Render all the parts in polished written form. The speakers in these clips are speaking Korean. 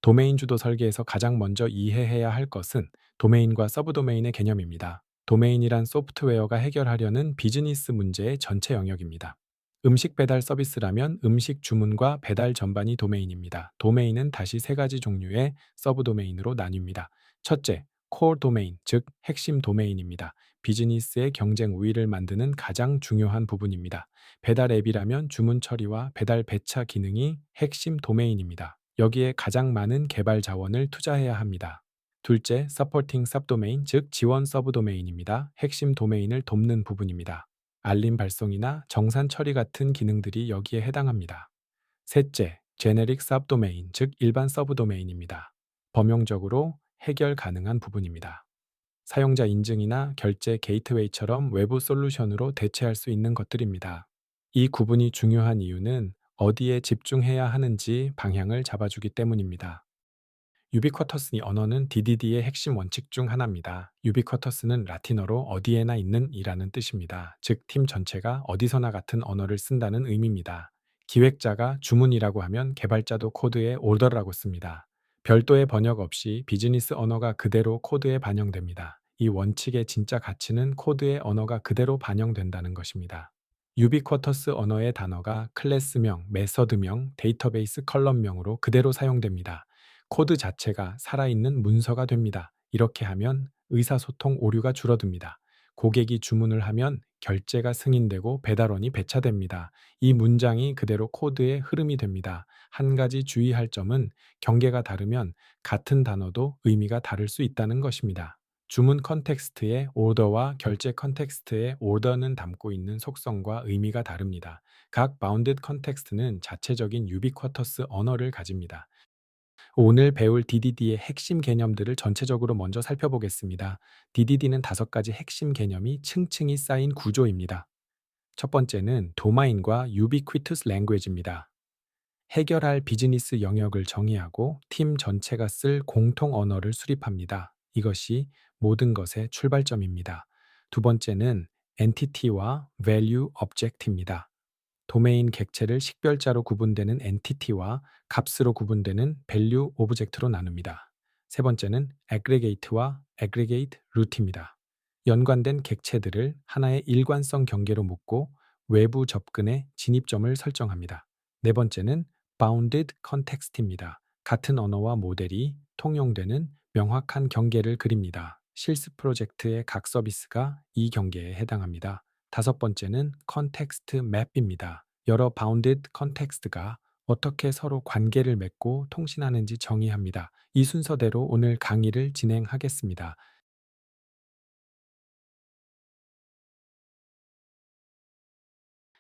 도메인 주도 설계에서 가장 먼저 이해해야 할 것은 도메인과 서브도메인의 개념입니다. 도메인이란 소프트웨어가 해결하려는 비즈니스 문제의 전체 영역입니다. 음식 배달 서비스라면 음식 주문과 배달 전반이 도메인입니다. 도메인은 다시 세 가지 종류의 서브도메인으로 나뉩니다. 첫째, 코어 도메인, 즉 핵심 도메인입니다. 비즈니스의 경쟁 우위를 만드는 가장 중요한 부분입니다. 배달 앱이라면 주문 처리와 배달 배차 기능이 핵심 도메인입니다. 여기에 가장 많은 개발 자원을 투자해야 합니다. 둘째, 서포팅 서브도메인, 즉 지원 서브도메인입니다. 핵심 도메인을 돕는 부분입니다. 알림 발송이나 정산 처리 같은 기능들이 여기에 해당합니다. 셋째, 제네릭 서브도메인, 즉 일반 서브도메인입니다. 범용적으로 해결 가능한 부분입니다. 사용자 인증이나 결제 게이트웨이처럼 외부 솔루션으로 대체할 수 있는 것들입니다. 이 구분이 중요한 이유는 어디에 집중해야 하는지 방향을 잡아주기 때문입니다. 유비쿼터스 언어는 DDD의 핵심 원칙 중 하나입니다. 유비쿼터스는 라틴어로 어디에나 있는 이라는 뜻입니다. 즉, 팀 전체가 어디서나 같은 언어를 쓴다는 의미입니다. 기획자가 주문이라고 하면 개발자도 코드에 오더라고 씁니다. 별도의 번역 없이 비즈니스 언어가 그대로 코드에 반영됩니다. 이 원칙의 진짜 가치는 코드의 언어가 그대로 반영된다는 것입니다. 유비쿼터스 언어의 단어가 클래스명, 메서드명, 데이터베이스 컬럼명으로 그대로 사용됩니다. 코드 자체가 살아있는 문서가 됩니다. 이렇게 하면 의사소통 오류가 줄어듭니다. 고객이 주문을 하면 결제가 승인되고 배달원이 배차됩니다. 이 문장이 그대로 코드의 흐름이 됩니다. 한 가지 주의할 점은 경계가 다르면 같은 단어도 의미가 다를 수 있다는 것입니다. 주문 컨텍스트의 오더와 결제 컨텍스트의 오더는 담고 있는 속성과 의미가 다릅니다. 각 바운드 컨텍스트는 자체적인 유비쿼터스 언어를 가집니다. 오늘 배울 DDD의 핵심 개념들을 전체적으로 먼저 살펴보겠습니다. DDD는 5가지 핵심 개념이 층층이 쌓인 구조입니다. 첫 번째는 도마인과 유비퀴투스 랭귀지입니다. 해결할 비즈니스 영역을 정의하고 팀 전체가 쓸 공통 언어를 수립합니다. 이것이 모든 것의 출발점입니다. 두 번째는 엔티티와 value object입니다. 도메인 객체를 식별자로 구분되는 엔티티와 값으로 구분되는 value object로 나눕니다. 세 번째는 aggregate와 aggregate route입니다. 연관된 객체들을 하나의 일관성 경계로 묶고 외부 접근의 진입점을 설정합니다. 네 번째는 bounded context입니다. 같은 언어와 모델이 통용되는 명확한 경계를 그립니다. 실습 프로젝트의 각 서비스가 이 경계에 해당합니다. 다섯 번째는 컨텍스트 맵입니다. 여러 바운드 컨텍스트가 어떻게 서로 관계를 맺고 통신하는지 정의합니다. 이 순서대로 오늘 강의를 진행하겠습니다.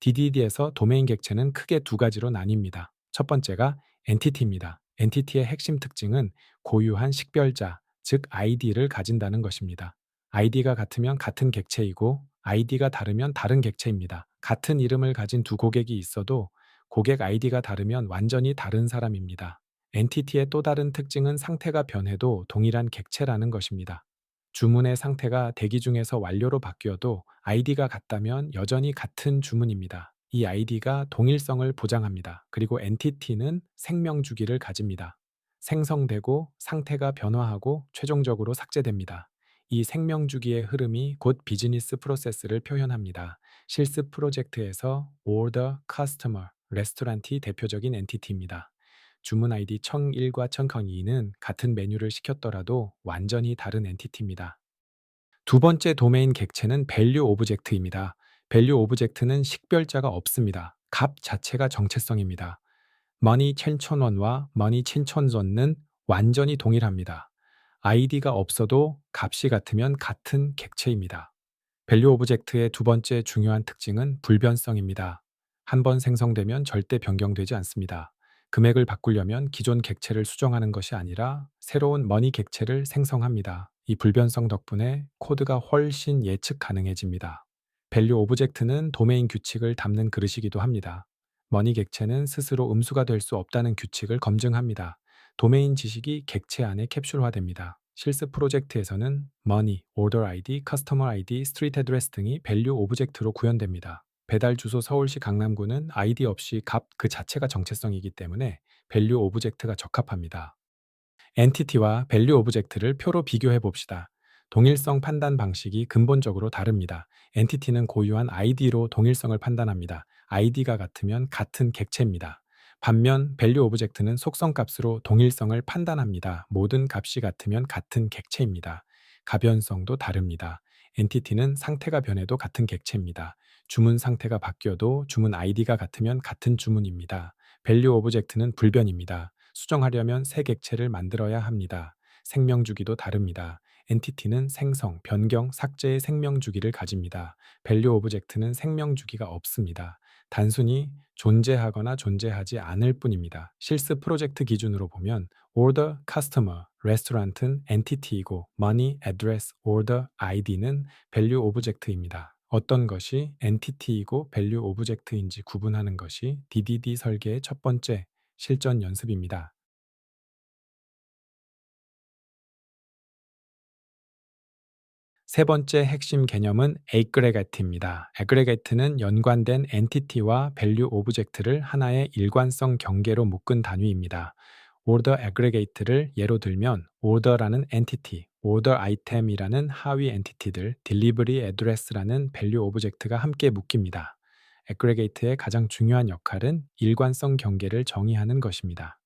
DDD에서 도메인 객체는 크게 두 가지로 나뉩니다. 첫 번째가 엔티티입니다. 엔티티의 핵심 특징은 고유한 식별자, 즉 ID를 가진다는 것입니다. ID가 같으면 같은 객체이고 ID가 다르면 다른 객체입니다. 같은 이름을 가진 두 고객이 있어도 고객 ID가 다르면 완전히 다른 사람입니다. 엔티티의 또 다른 특징은 상태가 변해도 동일한 객체라는 것입니다. 주문의 상태가 대기 중에서 완료로 바뀌어도 아이디가 같다면 여전히 같은 주문입니다. 이 아이디가 동일성을 보장합니다. 그리고 엔티티는 생명 주기를 가집니다. 생성되고 상태가 변화하고 최종적으로 삭제됩니다. 이 생명 주기의 흐름이 곧 비즈니스 프로세스를 표현합니다. 실습 프로젝트에서 order, customer, restaurant이 대표적인 엔티티입니다. 주문 아이디 1001과 1002는 같은 메뉴를 시켰더라도 완전히 다른 엔티티입니다. 두 번째 도메인 객체는 밸류 오브젝트입니다. 밸류 오브젝트는 식별자가 없습니다. 값 자체가 정체성입니다. 머니 1000원과 머니 1000원은 완전히 동일합니다. 아이디가 없어도 값이 같으면 같은 객체입니다. 밸류 오브젝트의 두 번째 중요한 특징은 불변성입니다. 한 번 생성되면 절대 변경되지 않습니다. 금액을 바꾸려면 기존 객체를 수정하는 것이 아니라 새로운 머니 객체를 생성합니다. 이 불변성 덕분에 코드가 훨씬 예측 가능해집니다. 밸류 오브젝트는 도메인 규칙을 담는 그릇이기도 합니다. 머니 객체는 스스로 음수가 될 수 없다는 규칙을 검증합니다. 도메인 지식이 객체 안에 캡슐화됩니다. 실습 프로젝트에서는 money, order ID, customer ID, street address 등이 밸류 오브젝트로 구현됩니다. 배달 주소 서울시 강남구는 아이디 없이 값 그 자체가 정체성이기 때문에 밸류 오브젝트가 적합합니다. 엔티티와 밸류 오브젝트를 표로 비교해 봅시다. 동일성 판단 방식이 근본적으로 다릅니다. 엔티티는 고유한 아이디로 동일성을 판단합니다. 아이디가 같으면 같은 객체입니다. 반면 밸류 오브젝트는 속성 값으로 동일성을 판단합니다. 모든 값이 같으면 같은 객체입니다. 가변성도 다릅니다. 엔티티는 상태가 변해도 같은 객체입니다. 주문 상태가 바뀌어도 주문 아이디가 같으면 같은 주문입니다. 밸류 오브젝트는 불변입니다. 수정하려면 새 객체를 만들어야 합니다. 생명 주기도 다릅니다. 엔티티는 생성, 변경, 삭제의 생명 주기를 가집니다. 밸류 오브젝트는 생명 주기가 없습니다. 단순히 존재하거나 존재하지 않을 뿐입니다. 실습 프로젝트 기준으로 보면 order, customer, restaurant은 엔티티이고 money, address, order, id는 밸류 오브젝트입니다. 어떤 것이 엔티티이고 밸류 오브젝트인지 구분하는 것이 DDD 설계의 첫 번째 실전 연습입니다. 세 번째 핵심 개념은 aggregate입니다. aggregate는 연관된 엔티티와 밸류 오브젝트를 하나의 일관성 경계로 묶은 단위입니다. order aggregate를 예로 들면 order라는 엔티티, order item이라는 하위 엔티티들, delivery address라는 밸류 오브젝트가 함께 묶입니다. aggregate의 가장 중요한 역할은 일관성 경계를 정의하는 것입니다.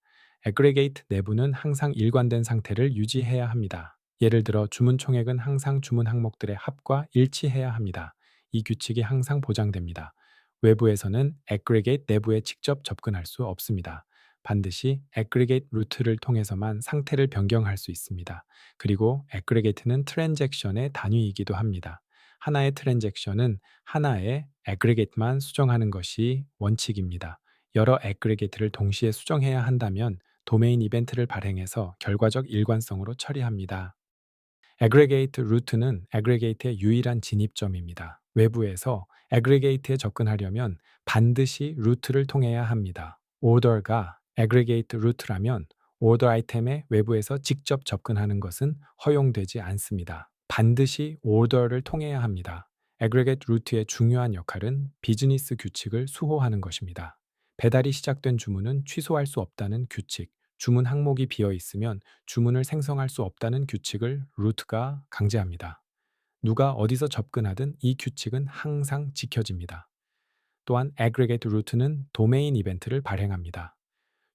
aggregate 내부는 항상 일관된 상태를 유지해야 합니다. 예를 들어 주문 총액은 항상 주문 항목들의 합과 일치해야 합니다. 이 규칙이 항상 보장됩니다. 외부에서는 aggregate 내부에 직접 접근할 수 없습니다. 반드시 aggregate 루트를 통해서만 상태를 변경할 수 있습니다. 그리고 aggregate는 트랜잭션의 단위이기도 합니다. 하나의 트랜잭션은 하나의 aggregate만 수정하는 것이 원칙입니다. 여러 aggregate를 동시에 수정해야 한다면 도메인 이벤트를 발행해서 결과적 일관성으로 처리합니다. aggregate 루트는 aggregate의 유일한 진입점입니다. 외부에서 aggregate에 접근하려면 반드시 루트를 통해야 합니다. order가 aggregate 루트라면 order 아이템의 외부에서 직접 접근하는 것은 허용되지 않습니다. 반드시 order를 통해야 합니다. aggregate 루트의 중요한 역할은 비즈니스 규칙을 수호하는 것입니다. 배달이 시작된 주문은 취소할 수 없다는 규칙, 주문 항목이 비어 있으면 주문을 생성할 수 없다는 규칙을 루트가 강제합니다. 누가 어디서 접근하든 이 규칙은 항상 지켜집니다. 또한 aggregate 루트는 도메인 이벤트를 발행합니다.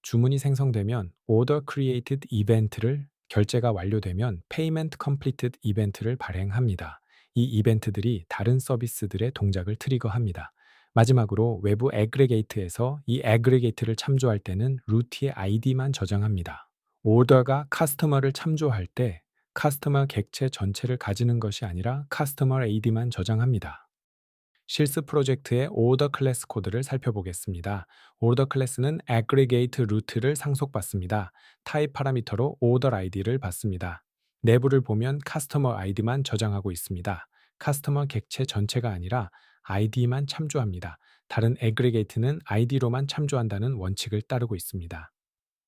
주문이 생성되면 order created 이벤트를 결제가 완료되면 payment completed 이벤트를 발행합니다. 이 이벤트들이 다른 서비스들의 동작을 트리거합니다. 마지막으로 외부 aggregate에서 이 aggregate를 참조할 때는 루트의 아이디만 저장합니다. order가 customer를 참조할 때 customer 객체 전체를 가지는 것이 아니라 customer AD만 저장합니다. 실습 프로젝트의 오더 클래스 코드를 살펴보겠습니다. 오더 클래스는 aggregate 루트를 상속받습니다. 타입 파라미터로 order id를 받습니다. 내부를 보면 customer id만 저장하고 있습니다. customer 객체 전체가 아니라 id만 참조합니다. 다른 aggregate는 id로만 참조한다는 원칙을 따르고 있습니다.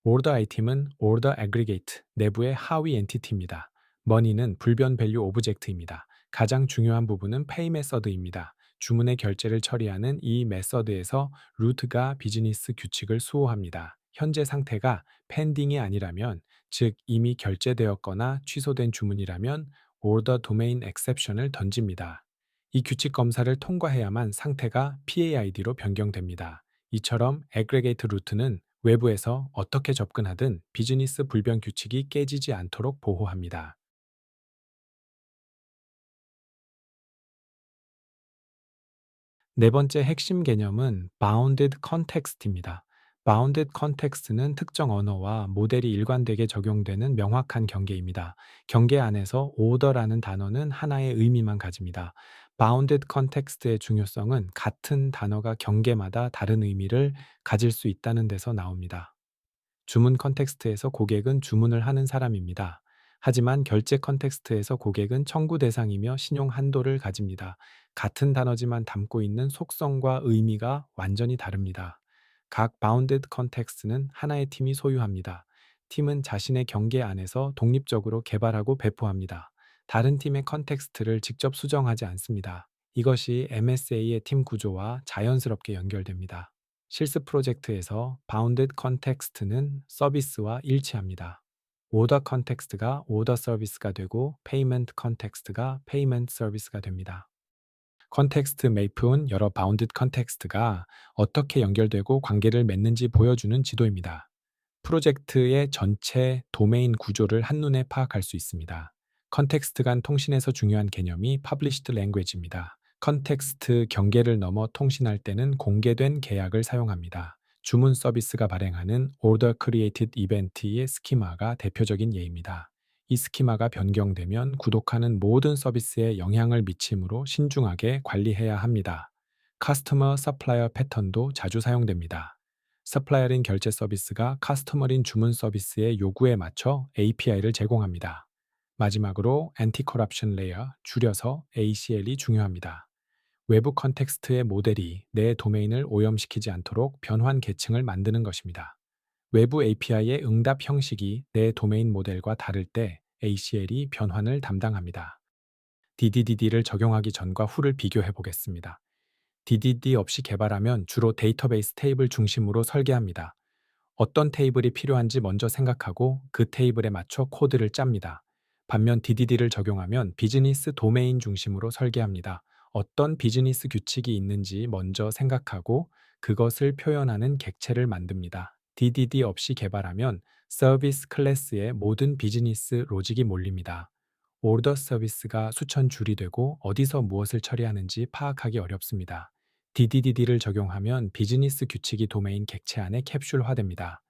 order item은 order aggregate 내부의 하위 엔티티입니다. money는 불변 밸류 오브젝트입니다. 가장 중요한 부분은 pay method입니다. 주문의 결제를 처리하는 이 메서드에서 루트가 비즈니스 규칙을 수호합니다. 현재 상태가 pending이 아니라면, 즉 이미 결제되었거나 취소된 주문이라면 order domain exception을 던집니다. 이 규칙 검사를 통과해야만 상태가 PAID로 변경됩니다. 이처럼 aggregate 루트는 외부에서 어떻게 접근하든 비즈니스 불변 규칙이 깨지지 않도록 보호합니다. 네 번째 핵심 개념은 bounded context입니다. bounded context는 특정 언어와 모델이 일관되게 적용되는 명확한 경계입니다. 경계 안에서 order라는 단어는 하나의 의미만 가집니다. bounded context의 중요성은 같은 단어가 경계마다 다른 의미를 가질 수 있다는 데서 나옵니다. 주문 컨텍스트에서 고객은 주문을 하는 사람입니다. 하지만 결제 컨텍스트에서 고객은 청구 대상이며 신용 한도를 가집니다. 같은 단어지만 담고 있는 속성과 의미가 완전히 다릅니다. 각 바운드드 컨텍스트는 하나의 팀이 소유합니다. 팀은 자신의 경계 안에서 독립적으로 개발하고 배포합니다. 다른 팀의 컨텍스트를 직접 수정하지 않습니다. 이것이 MSA의 팀 구조와 자연스럽게 연결됩니다. 실습 프로젝트에서 바운드드 컨텍스트는 서비스와 일치합니다. 오더 컨텍스트가 오더 서비스가 되고 페이먼트 컨텍스트가 페이먼트 서비스가 됩니다. 컨텍스트 매프는 여러 바운드 컨텍스트가 어떻게 연결되고 관계를 맺는지 보여주는 지도입니다. 프로젝트의 전체 도메인 구조를 한눈에 파악할 수 있습니다. 컨텍스트 간 통신에서 중요한 개념이 Published Language입니다. 컨텍스트 경계를 넘어 통신할 때는 공개된 계약을 사용합니다. 주문 서비스가 발행하는 Order Created Event의 스키마가 대표적인 예입니다. 이 스키마가 변경되면 구독하는 모든 서비스에 영향을 미치므로 신중하게 관리해야 합니다. Customer Supplier 패턴도 자주 사용됩니다. 서플라이어인 결제 서비스가 커스터머린 주문 서비스의 요구에 맞춰 API를 제공합니다. 마지막으로 Anti Corruption Layer, 줄여서 ACL이 중요합니다. 외부 컨텍스트의 모델이 내 도메인을 오염시키지 않도록 변환 계층을 만드는 것입니다. 외부 API의 응답 형식이 내 도메인 모델과 다를 때 ACL이 변환을 담당합니다. DDD를 적용하기 전과 후를 비교해 보겠습니다. DDD 없이 개발하면 주로 데이터베이스 테이블 중심으로 설계합니다. 어떤 테이블이 필요한지 먼저 생각하고 그 테이블에 맞춰 코드를 짭니다. 반면 DDD를 적용하면 비즈니스 도메인 중심으로 설계합니다. 어떤 비즈니스 규칙이 있는지 먼저 생각하고 그것을 표현하는 객체를 만듭니다. DDD 없이 개발하면 서비스 클래스의 모든 비즈니스 로직이 몰립니다. 오더 서비스가 수천 줄이 되고 어디서 무엇을 처리하는지 파악하기 어렵습니다. DDD를 적용하면 비즈니스 규칙이 도메인 객체 안에 캡슐화됩니다.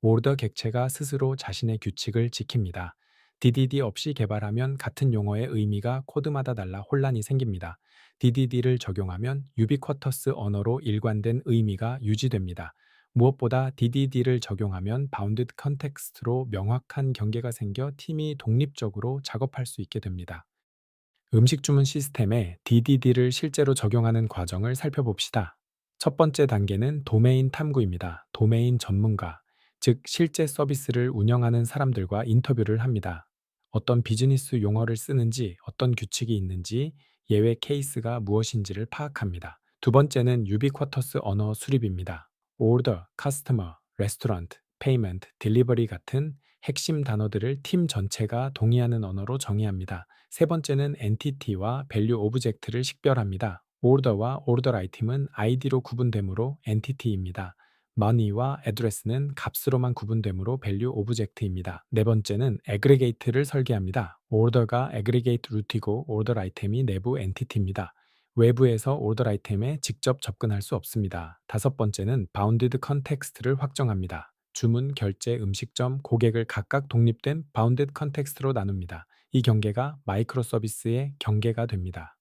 오더 객체가 스스로 자신의 규칙을 지킵니다. DDD 없이 개발하면 같은 용어의 의미가 코드마다 달라 혼란이 생깁니다. DDD를 적용하면 유비쿼터스 언어로 일관된 의미가 유지됩니다. 무엇보다 DDD를 적용하면 바운드드 컨텍스트로 명확한 경계가 생겨 팀이 독립적으로 작업할 수 있게 됩니다. 음식 주문 시스템에 DDD를 실제로 적용하는 과정을 살펴봅시다. 첫 번째 단계는 도메인 탐구입니다. 도메인 전문가, 즉 실제 서비스를 운영하는 사람들과 인터뷰를 합니다. 어떤 비즈니스 용어를 쓰는지, 어떤 규칙이 있는지, 예외 케이스가 무엇인지를 파악합니다. 두 번째는 유비쿼터스 언어 수립입니다. order, customer, restaurant, payment, delivery 같은 핵심 단어들을 팀 전체가 동의하는 언어로 정의합니다. 세 번째는 엔티티와 밸류 오브젝트를 식별합니다. order와 order item은 id로 구분되므로 엔티티입니다. money와 address는 값으로만 구분되므로 밸류 오브젝트입니다. 네 번째는 aggregate를 설계합니다. order가 aggregate root이고 order item이 내부 엔티티입니다. 외부에서 order item에 직접 접근할 수 없습니다. 다섯 번째는 bounded context를 확정합니다. 주문, 결제, 음식점, 고객을 각각 독립된 bounded context로 나눕니다. 이 경계가 마이크로 서비스의 경계가 됩니다.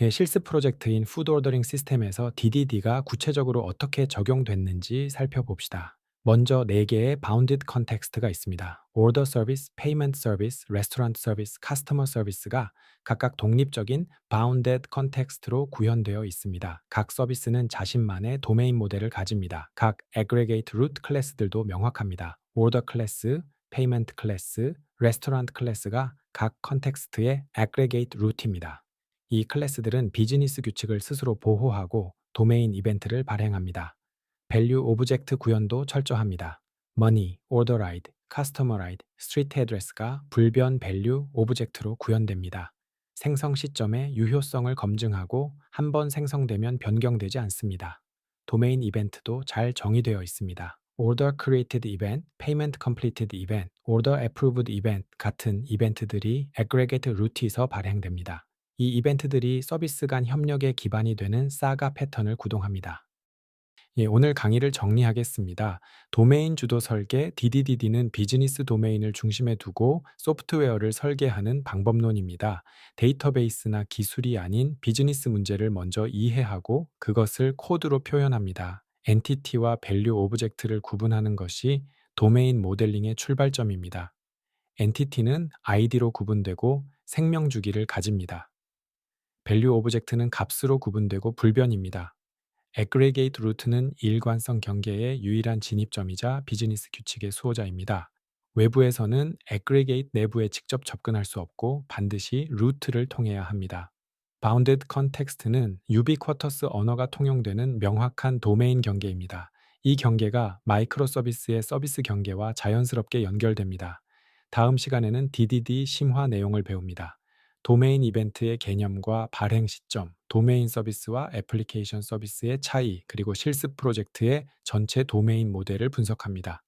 실습 프로젝트인 푸드 오더링 시스템에서 DDD가 구체적으로 어떻게 적용됐는지 살펴봅시다. 먼저 4개의 바운디드 컨텍스트가 있습니다. 오더 서비스, 페이먼트 서비스, 레스토랑트 서비스, 커스터머 서비스가 각각 독립적인 바운디드 컨텍스트로 구현되어 있습니다. 각 서비스는 자신만의 도메인 모델을 가집니다. 각 aggregate root 클래스들도 명확합니다. 오더 클래스, 페이먼트 클래스, 레스토랑트 클래스가 각 컨텍스트의 aggregate root입니다. 이 클래스들은 비즈니스 규칙을 스스로 보호하고 도메인 이벤트를 발행합니다. 밸류 오브젝트 구현도 철저합니다. money, order ID, customer ID, street address가 불변 밸류 오브젝트로 구현됩니다. 생성 시점의 유효성을 검증하고 한 번 생성되면 변경되지 않습니다. 도메인 이벤트도 잘 정의되어 있습니다. order created event, payment completed event, order approved event 같은 이벤트들이 aggregate root에서 발행됩니다. 이 이벤트들이 서비스 간 협력의 기반이 되는 사가 패턴을 구동합니다. 오늘 강의를 정리하겠습니다. 도메인 주도 설계 DDD는 비즈니스 도메인을 중심에 두고 소프트웨어를 설계하는 방법론입니다. 데이터베이스나 기술이 아닌 비즈니스 문제를 먼저 이해하고 그것을 코드로 표현합니다. 엔티티와 밸류 오브젝트를 구분하는 것이 도메인 모델링의 출발점입니다. 엔티티는 ID로 구분되고 생명 주기를 가집니다. 밸류 오브젝트는 값으로 구분되고 불변입니다. aggregate root는 일관성 경계의 유일한 진입점이자 비즈니스 규칙의 수호자입니다. 외부에서는 aggregate 내부에 직접 접근할 수 없고 반드시 루트를 통해야 합니다. bounded context는 ubiquitous 언어가 통용되는 명확한 도메인 경계입니다. 이 경계가 마이크로 서비스의 서비스 경계와 자연스럽게 연결됩니다. 다음 시간에는 DDD 심화 내용을 배웁니다. 도메인 이벤트의 개념과 발행 시점, 도메인 서비스와 애플리케이션 서비스의 차이, 그리고 실습 프로젝트의 전체 도메인 모델을 분석합니다.